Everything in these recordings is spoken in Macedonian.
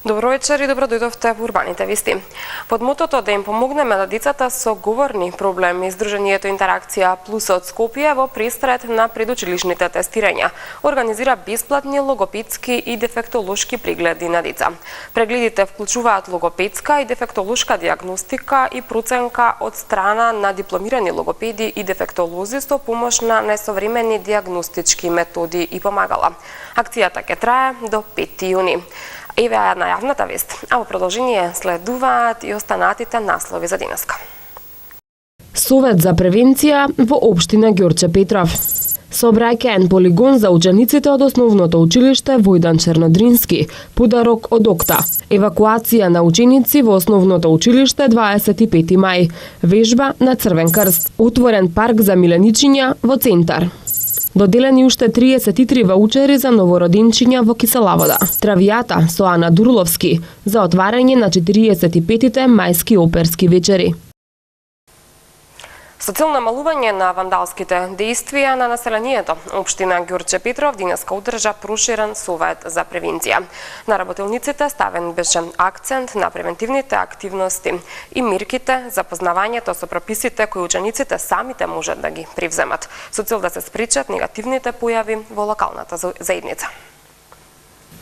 Добро вечер и добро дојдовте во Урбаните вести. Под мотото да им помогнеме на децата со говорни проблеми, Сдруженијето Интеракција Плюс од Скопје во пристред на предучилишните тестирања организира бесплатни логопедски и дефектолошки прегледи на деца. Прегледите вклучуваат логопедска и дефектолошка диагностика и проценка од страна на дипломирани логопеди и дефектолози со помош на најсовремени диагностички методи и помагала. Акцијата ќе трае до 5 јуни. Еве е најавната вест, а во продолжение следуваат и останатите наслови за денеска. Совет за превенција во општина Ѓорче Петров. Сообраќаен полигон за учениците од основното училиште Војдан Чернодрински, подарок од ОКТА. Евакуација на ученици во основното училиште 25 мај. Вежба на Црвен крст. Отворен парк за миленичиња во центар. Доделени уште 33 ваучери за новороденчиња во Киселавода. Травијата со Ана Дурловски за отварање на 45-тите мајски оперски вечери. Со цел намалување на вандалските дејствија на населението, општина Ѓорче Петров денеска одржа проширен совет за превенција. На работилниците ставен беше акцент на превентивните активности и мерките за познавањето со прописите кои учениците самите можат да ги превземат, со цел да се спречат негативните појави во локалната заедница.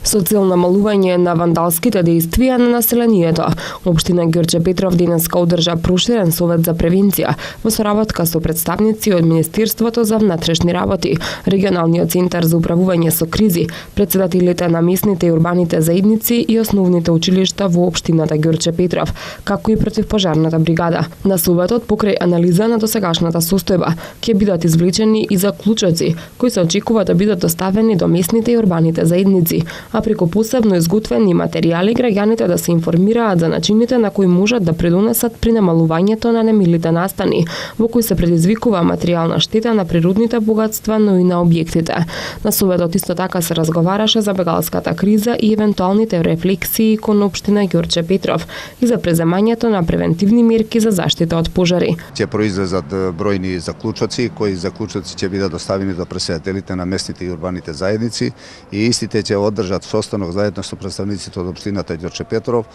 Со цел намалување на вандалските дејствија на населението, општина Ѓорче Петров денеска одржа проширен совет за превенција во соработка со представници од Министерството за внатрешни работи, Регионалниот центар за управување со кризи, председателите на местните и урбаните заедници и основните училишта во општината Ѓорче Петров, како и противпожарната бригада. На советот покрај анализа на досегашната состојба ќе бидат извлечени и заклучоци кои се очекува да бидат доставени до местните и урбаните заедници, а преку посебно изготвени материјали граѓаните да се информираат за начините на кои можат да придонесат при намалувањето на немилите настани, во кои се предизвикува материјална штета на природните богатства, но и на објектите. На советот исто така се разговараше за бегалската криза и евентуалните рефлексии кон општина Ѓорче Петров и за преземањето на превентивни мерки за заштита од пожари. Ќе произлезат бројни заклучоци, кои заклучоци ќе бидат доставени до претседателите на местните и урбаните заедници и истите ќе одржат состанок заедно со представниците од општината Ѓорче Петров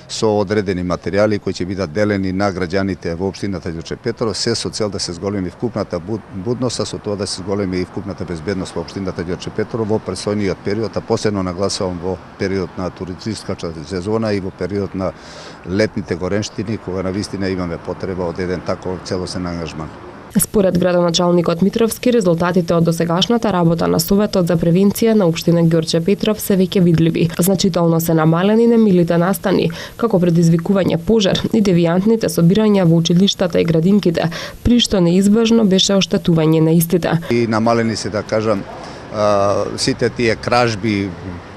со одредени материјали кои ќе бидат делени на граѓаните во општината Ѓорче Петров, се со цел да се зголеми вкупната будност, со тоа да се зголеми и вкупната безбедност во општината Ѓорче Петров во предстојниот период, а посебно нагласувам во период на туристичката сезона и во период на летните горенштини, кога навистина имаме потреба од еден таков целосен ангажман. Според градоначалникот Митровски, резултатите од досегашната работа на Советот за превенција на општина Ѓорче Петров се веќе видливи. Значително се намалени немилите настани, како предизвикување пожар и девијантните собирања во училиштата и градинките, при што неизбежно беше оштетување на истите. И намалени се, да кажам, сите тие кражби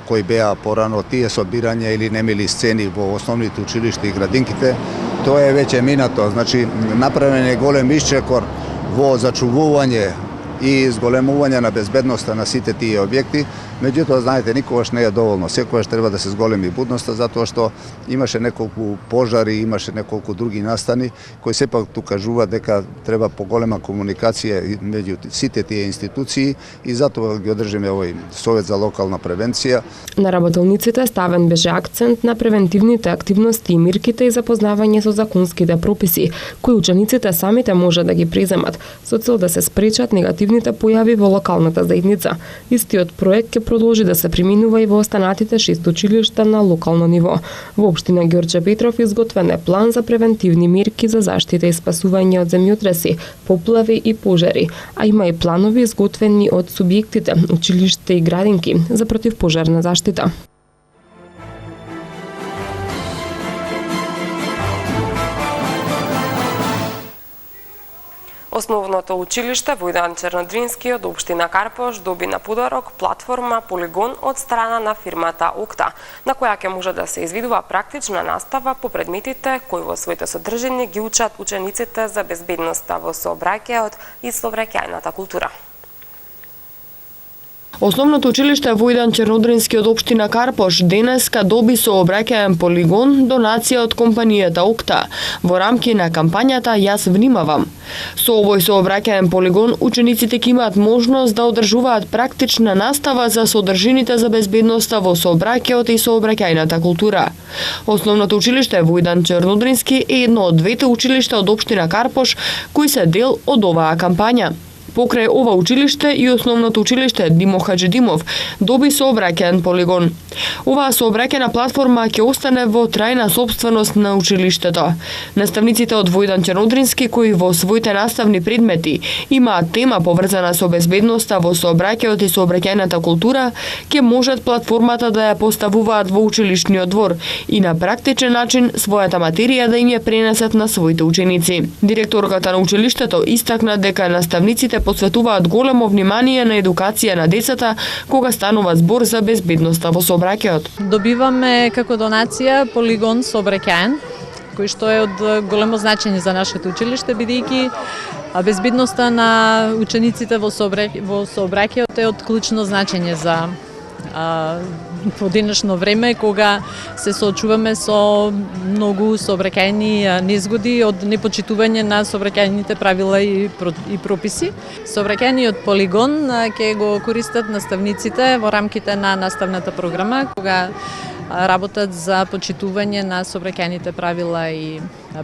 кои беа порано, тие собирања или немили сцени во основните училишта и градинките, тоа е веќе минато. Значи, направен е голем исчекор во зачувување и зголемување на безбедноста на сите тие објекти. Меѓутоа, знаете, никогаш не е доволно. Секогаш треба да се зголеми будноста, затоа што имаше неколку пожари, имаше неколку други настани, кои сепак ту кажуваат дека треба поголема комуникација меѓу сите тие институции и затоа ги одржиме овој совет за локална превенција. На работилниците ставен беше акцент на превентивните активности и мерките и запознавање со законските прописи, кои учениците самите можат да ги преземат, со цел да се спречат негативните појави во локалната заедница. Истиот проект ќе продолжи да се применува и во останатите 6 училишта на локално ниво. Во општина Ѓорче Петров изготвен е план за превентивни мерки за заштита и спасување од земјотреси, поплави и пожари, а има и планови изготвени од субјектите, училишта и градинки за противпожарна заштита. Основното училиште Војдан Чернодрински од општина Карпош доби на подарок платформа полигон од страна на фирмата ОКТА, на која ќе може да се извидува практична настава по предметите кои во своите содржини ги учат учениците за безбедноста во сообраќајот и сообраќајната култура. Основното училиште Војдан Чернодрински од општина Карпош денеска доби сообраќаен полигон донација од компанијата Окта во рамки на кампањата Јас внимавам. Со овој сообраќаен полигон учениците ќе имаат можност да одржуваат практична настава за содржините за безбедноста во сообраќајот и сообраќајната култура. Основното училиште Војдан Чернодрински е едно од двете училишта од општина Карпош кои се дел од оваа кампања. Покрај ова училиште и основното училиште Димо Хаџидимов доби сообраќаен полигон. Оваа сообраќајна платформа ќе остане во трајна сопственост на училиштето. Наставниците од Војдан Чернодрински кои во своите наставни предмети имаат тема поврзана со безбедноста во сообраќајот и сообраќајната култура, ќе можат платформата да ја поставуваат во училишниот двор и на практичен начин својата материја да им ја пренесат на своите ученици. Директорката на училиштето истакна дека наставниците посветуваат големо внимание на едукација на децата кога станува збор за безбедноста во сообраќајот. Добиваме како донација полигон сообраќаен, кој што е од големо значење за нашето училиште, бидејќи безбедноста на учениците во сообраќајот е од клучно значење за во денешно време, кога се соочуваме со многу сообраќајни незгоди од непочитување на сообраќајните правила и прописи. Сообраќајниот полигон ќе го користат наставниците во рамките на наставната програма, кога работат за почитување на сообраќајните правила и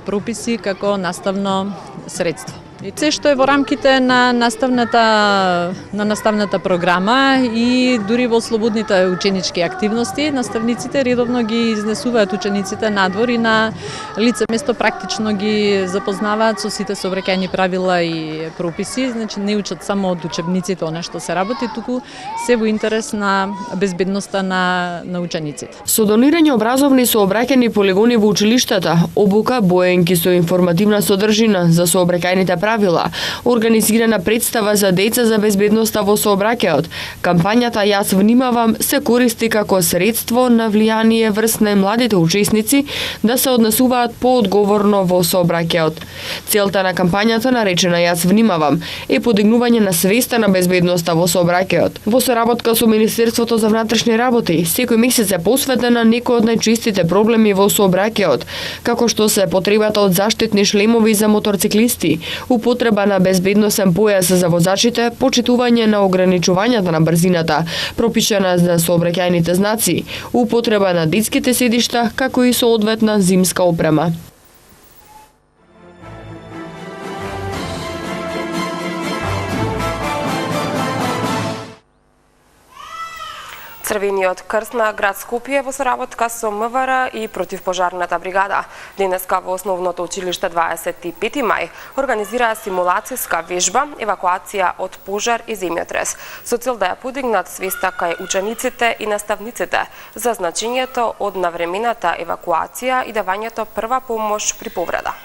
прописи како наставно средство. И се што е во рамките на наставната програма и дури во слободните ученички активности, наставниците редовно ги изнесуваат учениците надвор и на лице место практично ги запознаваат со сите сообраќајни правила и прописи, значи не учат само од учебниците она што се работи, туку се во интерес на безбедноста на учениците. Со донирање образовни сообраќајни полигони во училиштата, обука, боенки со информативна содржина за сообраќајните правила, организирана представа за деца за безбедноста во сообраќајот. Кампањата Јас внимавам се користи како средство на влијание врз најмладите учесници да се однесуваат поодговорно во сообраќајот. Целта на кампањата, наречена Јас внимавам, е подигнување на свеста на безбедноста во сообраќајот. Во соработка со Министерството за внатрешни работи, секој месец е посветен на некој од најчестите проблеми во сообраќајот, како што се потребата од заштитни шлемови за моторциклисти, употреба на безбедносен појас за возачите, почитување на ограничувањата на брзината, пропишана за сообраќајните знаци, употреба на детските седишта, како и соодветна зимска опрема. Црвениот крст на град Скопје во соработка со МВР и противпожарната бригада денеска во основното училиште 25 мај организираа симулацијска вежба евакуација од пожар и земјотрес со цел да ја подигнат свеста кај учениците и наставниците за значењето од навремената евакуација и давањето прва помош при повреда.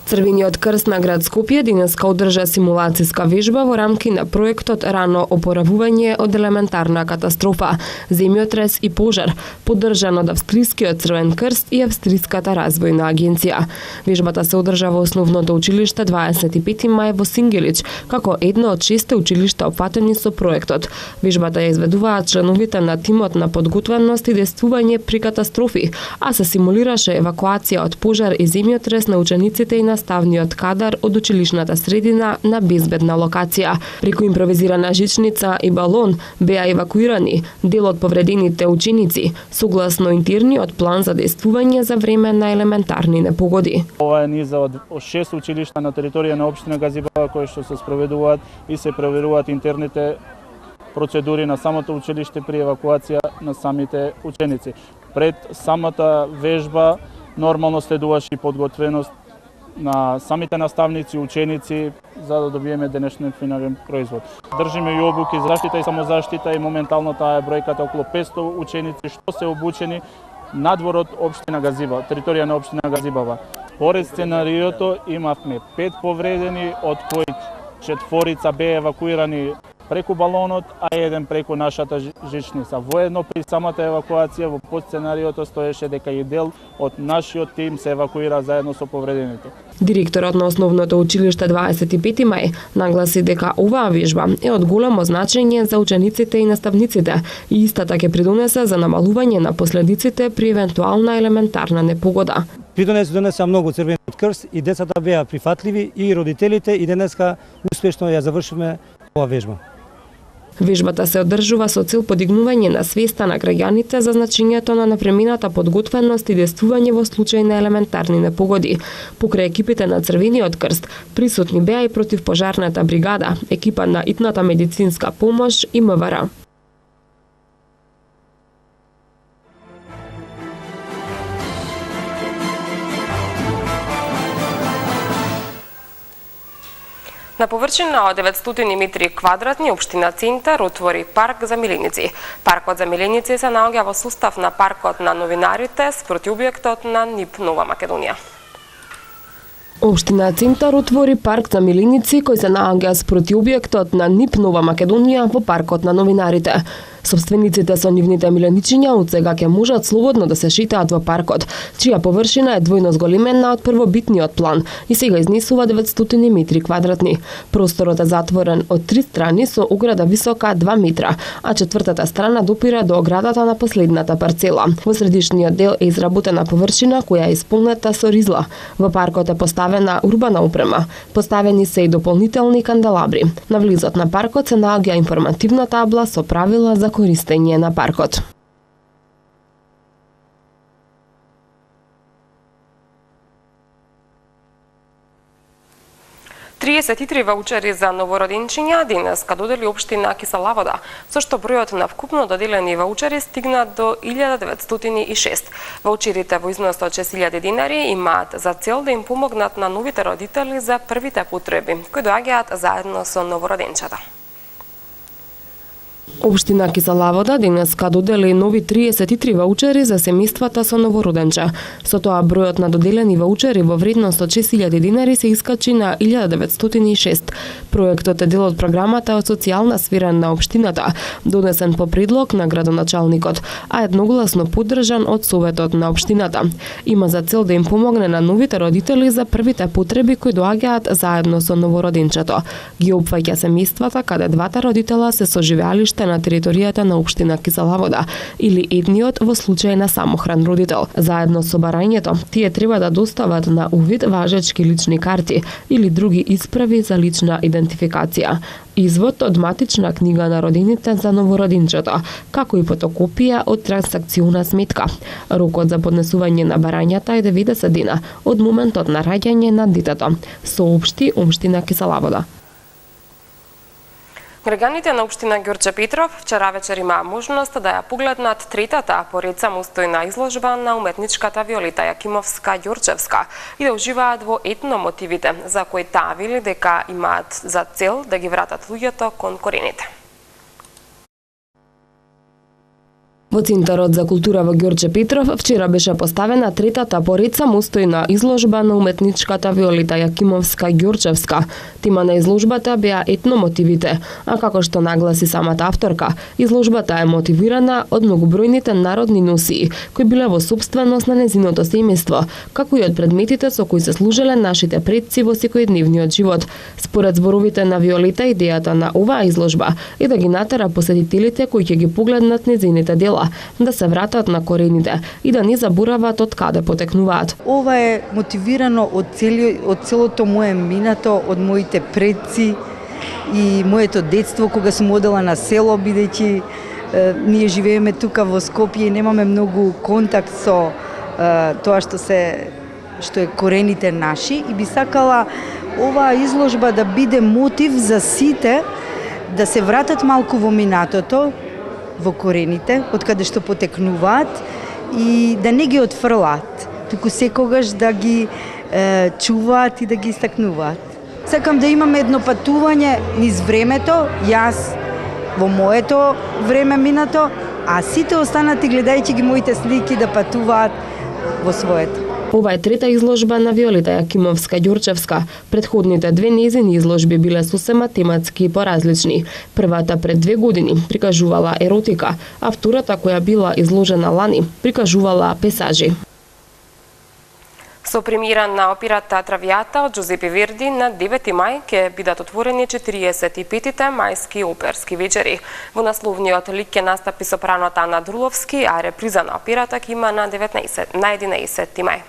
Црвениот крст на град Скопје денеска одржа симулацијска вежба во рамки на проектот Рано опоравување од елементарна катастрофа, земјотрес и пожар, поддржан од Австрискиот Црвен крст и Австриската развојна агенција. Вежбата се одржа во основното училиште 25 мај во Сингелич, како едно од 6 училишта опфатени со проектот. Вежбата ја изведуваат членовите на тимот на подготвеност и действување при катастрофи, а се симулираше евакуација од пожар и земјотрес на учениците и наставниот кадар од училишната средина на безбедна локација. Преку импровизирана жичница и балон беа евакуирани дел од повредените ученици, согласно интерниот план за действување за време на елементарни непогоди. Ова е низа од 6 училишта на територија на општина Газибава кои што се спроведуваат и се проверуваат интерните процедури на самото училиште при евакуација на самите ученици. Пред самата вежба нормално следуваше и подготвеност на самите наставници, ученици, за да добиеме денешниот финален производ. Држиме и обуки за заштита и самозаштита и моментално таа е бројката околу 500 ученици што се обучени надвор од општина Газибава, територија на општина Газибава. Поред сценариото имавме 5 повредени, од кои 4 беа евакуирани преку балонот, а еден преку нашата жичница. Воедно при самата евакуација во подсценариото стоеше дека и дел од нашиот тим се евакуира заедно со повредените. Директорот на Основното училиште 25 мај нагласи дека оваа вежба е од големо значење за учениците и наставниците и истата ќе придонесе за намалување на последиците при евентуална елементарна непогода. Донесе многу Црвениот крст и децата беа прифатливи и родителите и денеска успешно ја завршиме оваа вежба. Вежбата се одржува со цел подигнување на свеста на граѓаните за значењето на напремената подготвеност и действување во случај на елементарни непогоди. Покрај екипите на Црвениот крст, присутни беа и противпожарната бригада, екипа на итната медицинска помош и МВР. На површина од 900 метри квадратни општина Центар отвори парк за миленици. Паркот за миленици се наоѓа во состав на паркот на новинарите спроти објектот на НИП Нова Македонија. Општина Центар отвори парк за миленици кој се наоѓа спроти објектот на НИП Нова Македонија во паркот на новинарите. Собствениците со нивните миленичиња од сега ќе можат слободно да се шетаат во паркот, чија површина е двојно зголемена од првобитниот план и сега изнесува 900 метри квадратни. Просторот е затворен од 3 страни со ограда висока 2 метра, а четвртата страна допира до оградата на последната парцела. Во средишниот дел е изработена површина која е исполнета со ризла. Во паркот е поставена урбана опрема. Поставени се и дополнителни канделабри. На влизот на паркот се наоѓа информативна табла со правила за користење на паркот. Три ваучери за новороденчиња денеска додели општина Кисела Вода, со што бројот на вкупно доделени ваучери стигна до 1906. Ваучерите во износ од 6000 денари имаат за цел да им помогнат на новите родители за првите потреби, кои доаѓаат заедно со новороденчата. Општина Кисела Вода денеска додели нови 33 ваучери за семејствата со новороденче. Со тоа бројот на доделени ваучери во вредност од 6000 денари се искачи на 1906. Проектот е дел од програмата од социјална сфера на општината, донесен по предлог на градоначалникот, а едногласно поддржан од Советот на општината. Има за цел да им помогне на новите родители за првите потреби кои доаѓаат заедно со новороденчето. Ги опфаќа семејствата каде двата родитела се соживеалиште на територијата на општина Кисела Вода или едниот во случај на самохран родител. Заедно со барањето, тие треба да достават на увид важечки лични карти или други исправи за лична идентификација, извод од матична книга на родените за новороденчето, како и фотокопија од трансакциона сметка. Рокот за поднесување на барањата е 90 дена од моментот на раѓање на детето, соопшти општина Кисела Вода. Граѓаните на општина Ѓорче Петров вчера вечер имаа можност да ја погледнат третата по ред самостојна изложба на уметничката Виолета Јакимовска-Ѓорчевска и да уживаат во етномотивите, за кои таа вели дека имаат за цел да ги вратат луѓето кон корените. Во Центарот за култура во Ѓорче Петров вчера беше поставена третата по ред самостојна изложба на уметничката Виолета Јакимовска-Ѓорчевска. Тема на изложбата беа етномотивите, а како што нагласи самата авторка, изложбата е мотивирана од многобројните народни носии кои биле во сопственост на незиното семејство, како и од предметите со кои се служеле нашите предци во секојдневниот живот. Според зборовите на Виолета, идејата на оваа изложба е да ги натера посетителите кои ќе ги погледнат незините дела да се вратат на корените и да не заборават од каде потекнуваат. Ова е мотивирано од целото мое минато, од моите предци и моето детство кога сум одела на село, бидејќи ние живееме тука во Скопје и немаме многу контакт со тоа што е корените наши, и би сакала оваа изложба да биде мотив за сите да се вратат малку во минатото, во корените, од каде што потекнуваат, и да не ги отфрлаат, туку секогаш да ги чуваат и да ги истакнуваат. Сакам да имаме едно патување низ времето, јас во моето време минато, а сите останати гледајќи ги моите слики да патуваат во своето. Ова е трета изложба на Виолета Јакимовска-Ѓурчевска. Претходните две нејзини изложби биле сосема тематски и поразлични. Првата пред 2 години прикажувала еротика, а втората, која била изложена лани, прикажувала песажи. Со премиера на операта Травијата од Джузепе Верди на 9 мај ќе бидат отворени 45-тите мајски оперски вечери. Во насловниот лик ќе настапи сопраното Ана Дурловски, а реприза на операта ќе има на 11 мај.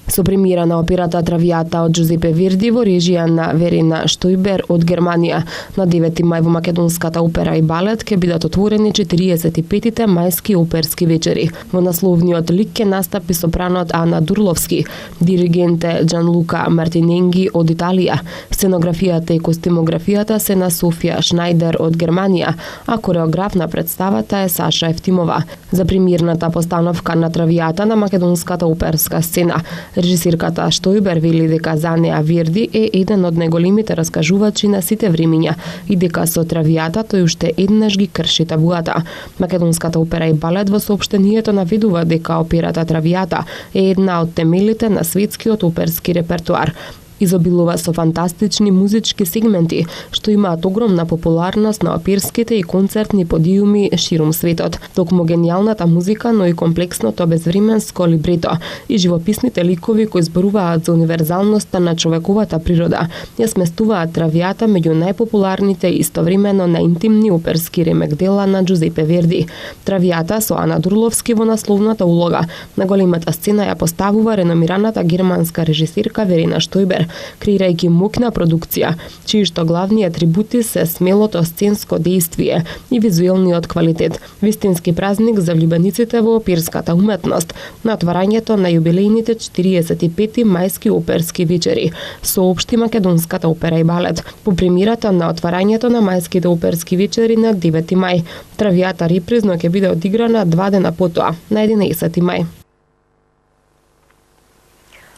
Со премиера на операта Травијата од Джузепе Верди во режија на Верина Штојбер од Германија. На 9 мај во Македонската опера и балет ќе бидат отворени 45-тите мајски оперски вечери. Во насловниот лик ќе настапи сопранот Ана Дурловски, диригент Джанлука Мартиненги од Италија. Сценографијата и костимографијата се на Софија Шнајдер од Германија, а кореограф на представата е Саша Ефтимова. За премиерната постановка на Травијата на македонската оперска сцена, режисирката Штојбер вели дека за неа Верди е еден од најголемите раскажувачи на сите времиња и дека со Травијата тој уште еднаш ги крши табуата. Македонската опера и балет во соопштението наведува дека операта Травијата е една од темелите на светскиот оперски репертоар. Изобилува со фантастични музички сегменти, што имаат огромна популарност на оперските и концертни подиуми ширум светот. Токму генијалната музика, но и комплексното безвременско либрето и живописните ликови кои зборуваат за универзалноста на човековата природа, ја сместуваат Травијата меѓу најпопуларните и истовремено најинтимни оперски ремек дела на Джузепе Верди. Травијата со Ана Дурловски во насловната улога на големата сцена ја поставува реномираната германска режисирка Верина Штојбер, креирајќи моќна продукција, чии што главни атрибути се смелото сценско дејствие и визуелниот квалитет. Вистински празник за влюбениците во оперската уметност на отварањето на јубилејните 45-ти мајски оперски вечери, соопшти Македонската опера и балет. По премиерата на отварањето на мајските оперски вечери на 9 мај, Травијата репризно ќе биде одиграна 2 дена потоа, на 11 мај.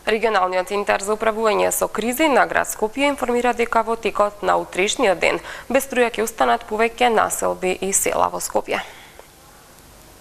Регионалниот центар за управување со кризи на град Скопје информира дека во текот на утрешниот ден без струја ќе останат повеќе населби и села во Скопје.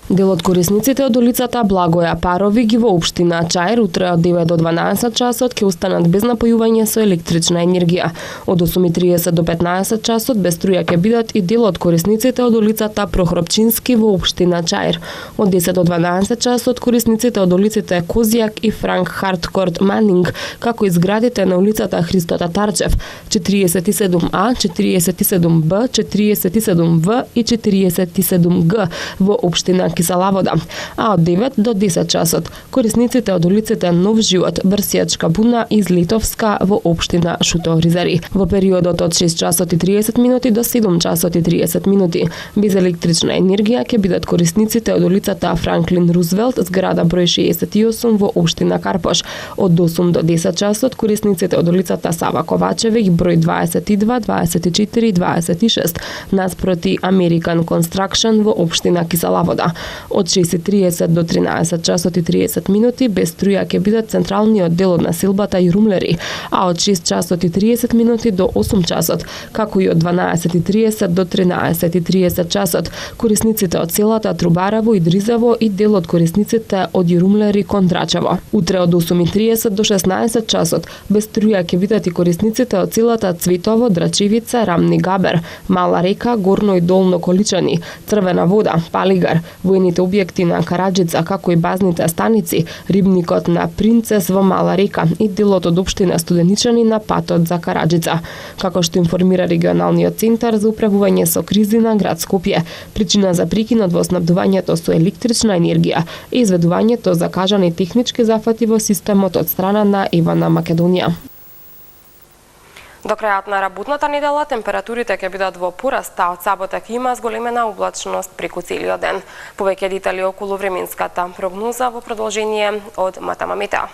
Дел од корисниците од улицата Благоја Парови ги во општина Чаир утре од 9 до 12 часот ќе останат без напојување со електрична енергија. Од 8:30 до 15 часот без струја ќе бидат и дел од корисниците од улицата Прохропчински во општина Чаир. Од 10 до 12 часот корисниците од улиците Козијак и Франк Харткорт Манинг, како и зградите на улицата Христо Татарчев, 47А, 47Б, 47В и 47Г во општина Киселавода, а од 9 до 10 часот корисниците од улиците Нов живот, Брсијачка буна и Злитовска во општина Шуто-Ризари. Во периодот од 6 часот и 30 минути до 7 часот и 30 минути без електрична енергија ќе бидат корисниците од улицата Франклин Рузвелт, зграда број 68 во општина Карпош. Од 8 до 10 часот корисниците од улицата Сава Ковачевиќ, број 22, 24 и 26 наспроти American Construction во општина Киселавода. Од 6:30 до 13 часот и 30 минути без струја ќе бидат централниот дел од населбата и Румлери, а од 6 часот и 30 минути до 8 часот, како и од 12:30 до 13:30 часот, корисниците од селата Трубарево и Дризево и дел од корисниците од Јурумлери кон Драчево. Утре од 8:30 до 16 часот без струја ќе бидат и корисниците од селата Цветово, Драчевица, Рамни Габер, Мала река, Горно и Долно Количани, Црвена вода, Палигар, воените објекти на Караџица, како и базните станици, рибникот на Принцес во Мала река и делот од општина Студеничани на патот за Караџица. Како што информира регионалниот центар за управување со кризи на град Скопје, причина за прекинот во снабдувањето со електрична енергија е изведувањето закажани технички зафати во системот од страна на Ивана Македонија. До крајот на работната недела температурите ќе бидат во пораст, а од сабота ќе има зголемена облачност преку целиот ден. Повеќе детали околу временската прогноза во продолжение од Матама Метео.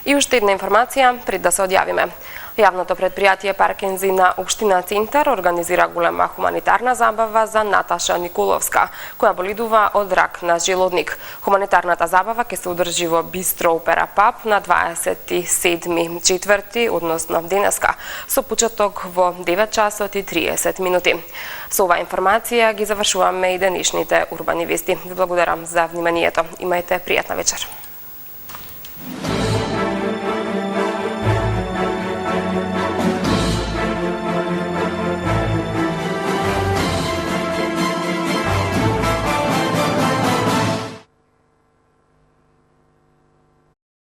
И уште една информација пред да се одјавиме. Јавното предпријатие Паркинзи на Општина Цинтар организира голема хуманитарна забава за Наташа Николовска, која болидува од рак на желудник. Хуманитарната забава ќе се одржи во Бистро Опера Паб на 27.4, односно денеска, со почеток во 9 часот и 30 минути. Со оваа информација ги завршуваме и денешните урбани вести. Ви благодарам за вниманието. Имајте пријатна вечер.